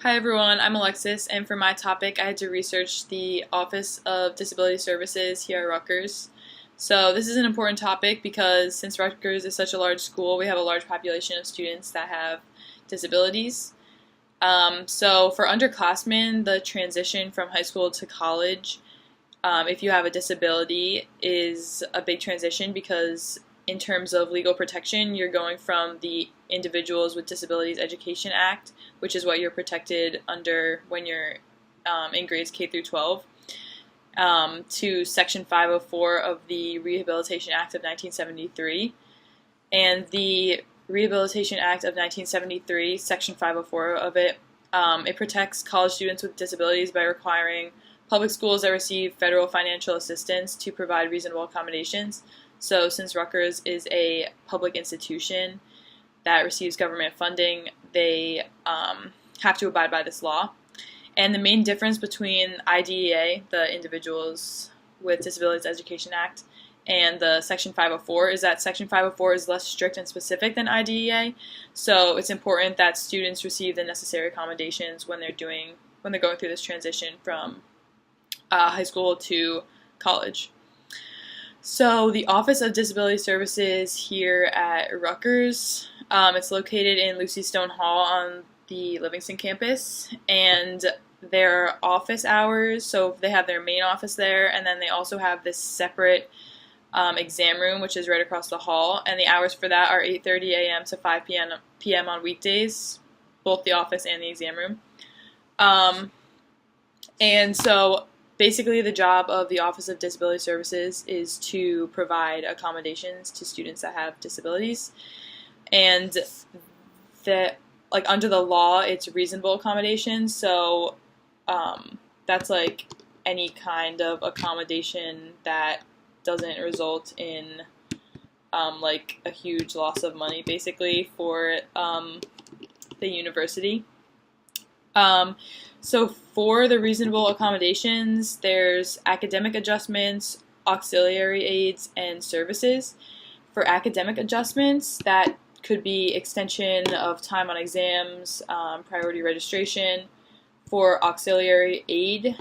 Hi everyone, I'm Alexis, and for my topic I had to research the Office of Disability Services here at Rutgers. So this is an important topic because since Rutgers is such a large school, we have a large population of students that have disabilities. So for underclassmen, the transition from high school to college, if you have a disability, is a big transition because in terms of legal protection, you're going from the Individuals with Disabilities Education Act, which is what you're protected under when you're in grades K through 12, to Section 504 of the Rehabilitation Act of 1973. And the Rehabilitation Act of 1973, Section 504 of it, it protects college students with disabilities by requiring public schools that receive federal financial assistance to provide reasonable accommodations. So since Rutgers is a public institution that receives government funding, they have to abide by this law. And the main difference between IDEA, the Individuals with Disabilities Education Act, and the Section 504 is that Section 504 is less strict and specific than IDEA. So it's important that students receive the necessary accommodations when they're going through this transition from high school to college. So the Office of Disability Services here at Rutgers, it's located in Lucy Stone Hall on the Livingston campus, and their office hours, so they have their main office there, and then they also have this separate exam room, which is right across the hall, and the hours for that are 8:30 a.m. to 5 p.m. on weekdays, both the office and the exam room. And so basically, the job of the Office of Disability Services is to provide accommodations to students that have disabilities, and that, like, under the law, it's reasonable accommodations. So that's like any kind of accommodation that doesn't result in like a huge loss of money, basically, for the university. So for the reasonable accommodations, there's academic adjustments, auxiliary aids, and services. For academic adjustments, that could be extension of time on exams, priority registration. For auxiliary aid,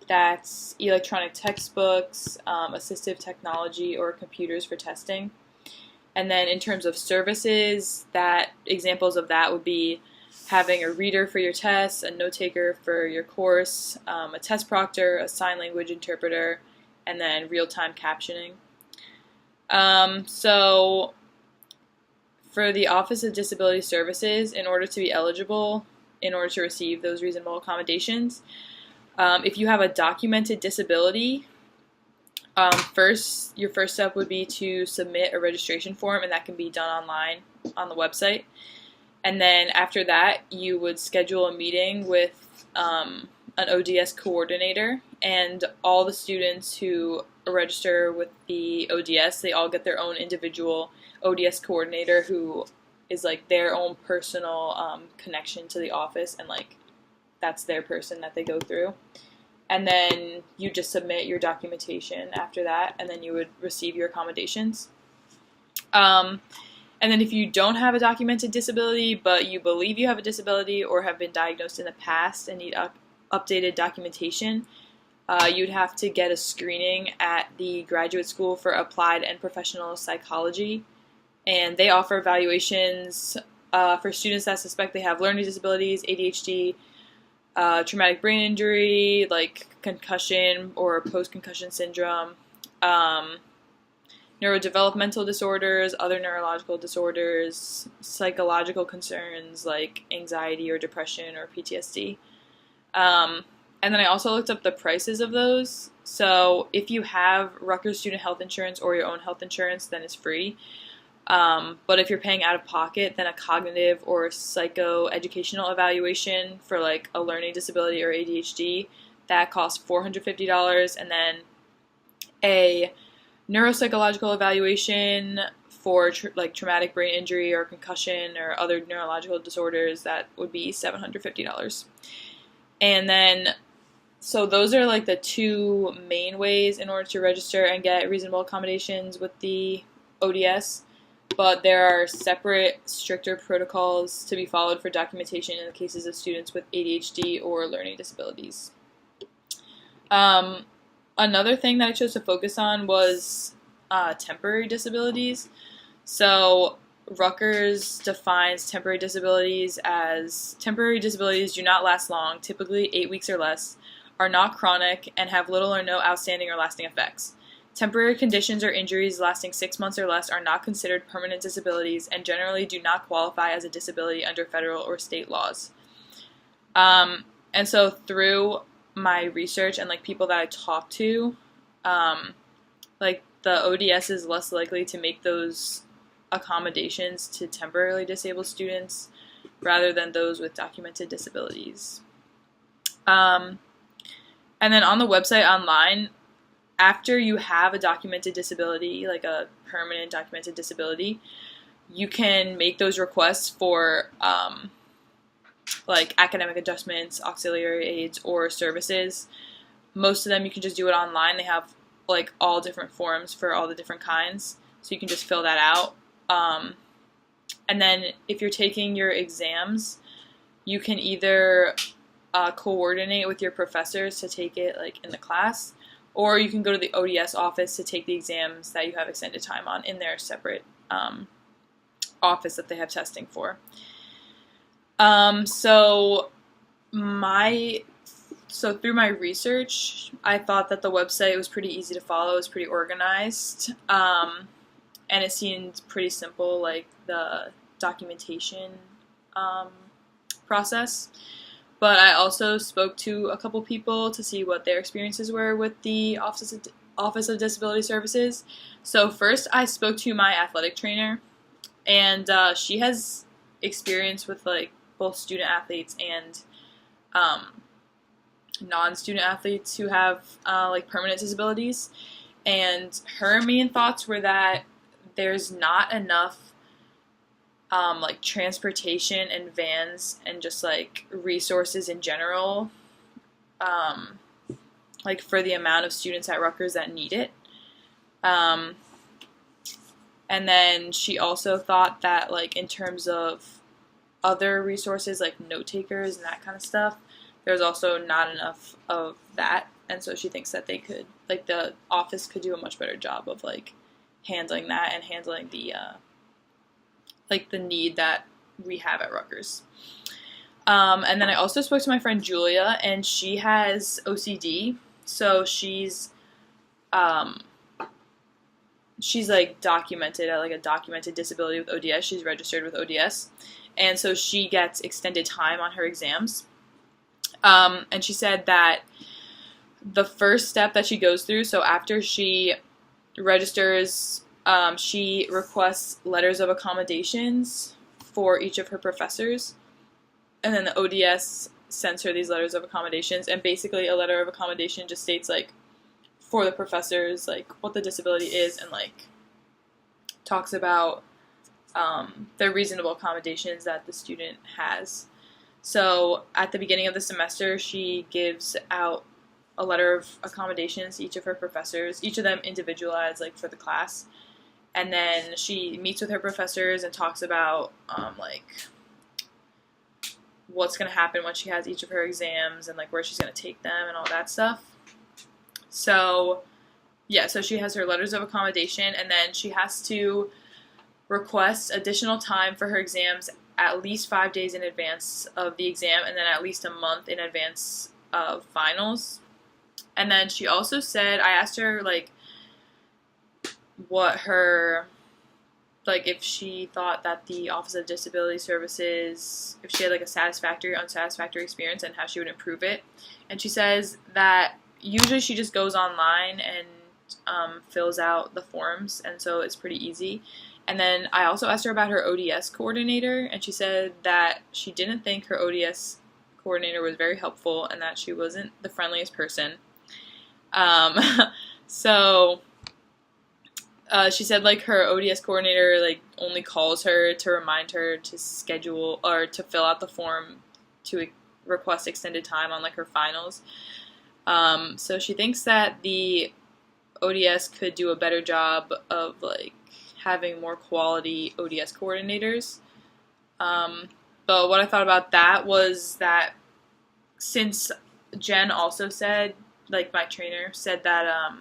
that's electronic textbooks, assistive technology, or computers for testing. And then in terms of services, that examples of that would be having a reader for your tests, a note taker for your course, a test proctor, a sign language interpreter, and then real-time captioning. So for the Office of Disability Services, in order to be eligible, in order to receive those reasonable accommodations, if you have a documented disability, your first step would be to submit a registration form, and that can be done online on the website. And then after that, you would schedule a meeting with an ODS coordinator, and all the students who register with the ODS, they all get their own individual ODS coordinator who is like their own personal connection to the office, and like that's their person that they go through. And then you just submit your documentation after that, and then you would receive your accommodations. And then if you don't have a documented disability, but you believe you have a disability or have been diagnosed in the past and need updated documentation, you'd have to get a screening at the Graduate School for Applied and Professional Psychology. And they offer evaluations for students that suspect they have learning disabilities, ADHD, traumatic brain injury, like concussion or post-concussion syndrome, neurodevelopmental disorders, other neurological disorders, psychological concerns like anxiety or depression or PTSD. And then I also looked up the prices of those. So if you have Rutgers student health insurance or your own health insurance, then it's free. But if you're paying out of pocket, then a cognitive or psychoeducational evaluation for like a learning disability or ADHD, that costs $450, and then a neuropsychological evaluation for like traumatic brain injury or concussion or other neurological disorders, that would be $750. And then, so those are like the two main ways in order to register and get reasonable accommodations with the ODS. but there are separate, stricter protocols to be followed for documentation in the cases of students with ADHD or learning disabilities. Another thing that I chose to focus on was temporary disabilities. So Rutgers defines temporary disabilities as temporary disabilities do not last long, typically 8 weeks or less, are not chronic, and have little or no outstanding or lasting effects. Temporary conditions or injuries lasting 6 months or less are not considered permanent disabilities and generally do not qualify as a disability under federal or state laws. And so through my research and like people that I talked to, like the ODS is less likely to make those accommodations to temporarily disabled students rather than those with documented disabilities. And then on the website online, after you have a documented disability, like a permanent documented disability, you can make those requests for like academic adjustments, auxiliary aids, or services. Most of them you can just do it online. They have like all different forms for all the different kinds, so you can just fill that out. And then if you're taking your exams, you can either coordinate with your professors to take it like in the class, or you can go to the ODS office to take the exams that you have extended time on in their separate office that they have testing for. So through my research, I thought that the website was pretty easy to follow. It was pretty organized, and it seemed pretty simple, like the documentation process. But I also spoke to a couple people to see what their experiences were with the Office of Disability Services. So first I spoke to my athletic trainer, and she has experience with like both student athletes and non-student athletes who have like permanent disabilities. And her main thoughts were that there's not enough like transportation and vans and just like resources in general, like for the amount of students at Rutgers that need it. And then she also thought that like in terms of other resources like note takers and that kind of stuff, there's also not enough of that. And so she thinks that they could, like the office could do a much better job of like handling that and handling the like the need that we have at Rutgers. And then I also spoke to my friend Julia, and she has OCD. So she's like documented at like a documented disability with ODS. She's registered with ODS. And so she gets extended time on her exams. And she said that the first step that she goes through, so after she registers, she requests letters of accommodations for each of her professors, and then the ODS sends her these letters of accommodations, and basically a letter of accommodation just states, like, for the professors, like, what the disability is, and, like, talks about the reasonable accommodations that the student has. So at the beginning of the semester, she gives out a letter of accommodations to each of her professors, each of them individualized, like, for the class. And then she meets with her professors and talks about, like, what's going to happen when she has each of her exams and, like, where she's going to take them and all that stuff. So, yeah, so she has her letters of accommodation, and then she has to request additional time for her exams at least 5 days in advance of the exam, and then at least a month in advance of finals. And then she also said, I asked her, like, what her, like, if she thought that the Office of Disability Services, if she had, like, a satisfactory or unsatisfactory experience and how she would improve it. And she says that usually she just goes online and fills out the forms, and so it's pretty easy. And then I also asked her about her ODS coordinator, and she said that she didn't think her ODS coordinator was very helpful and that she wasn't the friendliest person. So she said, like, her ODS coordinator, like, only calls her to remind her to schedule or to fill out the form to request extended time on, like, her finals. So she thinks that the ODS could do a better job of, like, having more quality ODS coordinators. But what I thought about that was that since Jen also said, like my trainer said that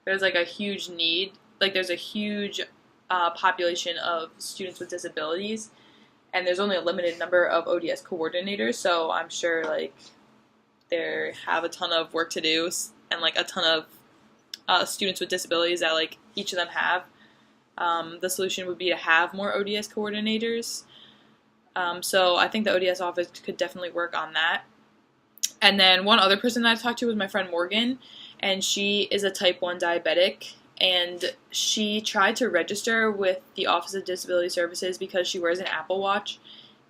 there's like a huge need, like there's a huge population of students with disabilities, and there's only a limited number of ODS coordinators, so I'm sure like they have a ton of work to do and like a ton of students with disabilities that like each of them have. The solution would be to have more ODS coordinators. So I think the ODS office could definitely work on that. And then one other person that I talked to was my friend Morgan, and she is a type 1 diabetic, and she tried to register with the Office of Disability Services because she wears an Apple Watch,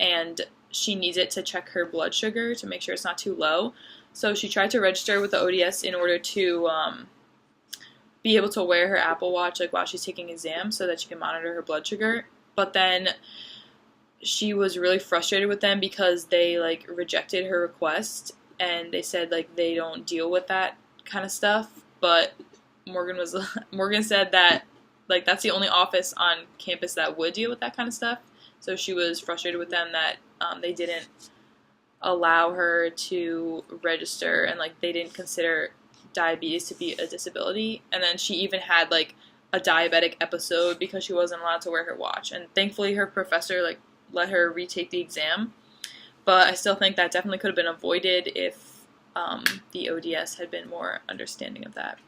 and she needs it to check her blood sugar to make sure it's not too low. So she tried to register with the ODS in order to be able to wear her Apple Watch like while she's taking exams so that she can monitor her blood sugar. But then she was really frustrated with them because they like rejected her request, and they said like they don't deal with that kind of stuff. But Morgan said that like that's the only office on campus that would deal with that kind of stuff. So she was frustrated with them that they didn't allow her to register, and like they didn't consider diabetes to be a disability. And then she even had like a diabetic episode because she wasn't allowed to wear her watch, and thankfully her professor like let her retake the exam. But I still think that definitely could have been avoided if the ODS had been more understanding of that.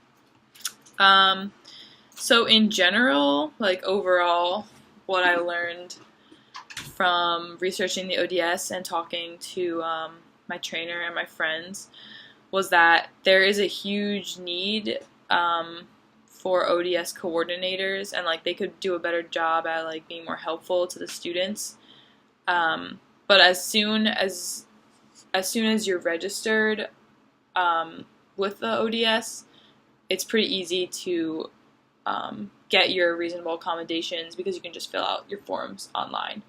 So in general, like overall, what I learned from researching the ODS and talking to my trainer and my friends was that there is a huge need for ODS coordinators, and like they could do a better job at like being more helpful to the students. But as soon as you're registered with the ODS, it's pretty easy to get your reasonable accommodations because you can just fill out your forms online.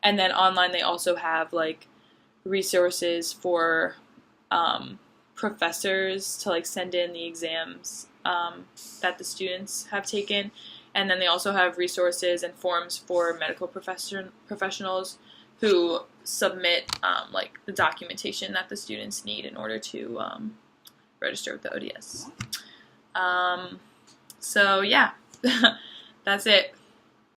And then online they also have like resources for professors to like send in the exams that the students have taken. And then they also have resources and forms for medical professionals who submit like the documentation that the students need in order to register with the ODS. So yeah, that's it.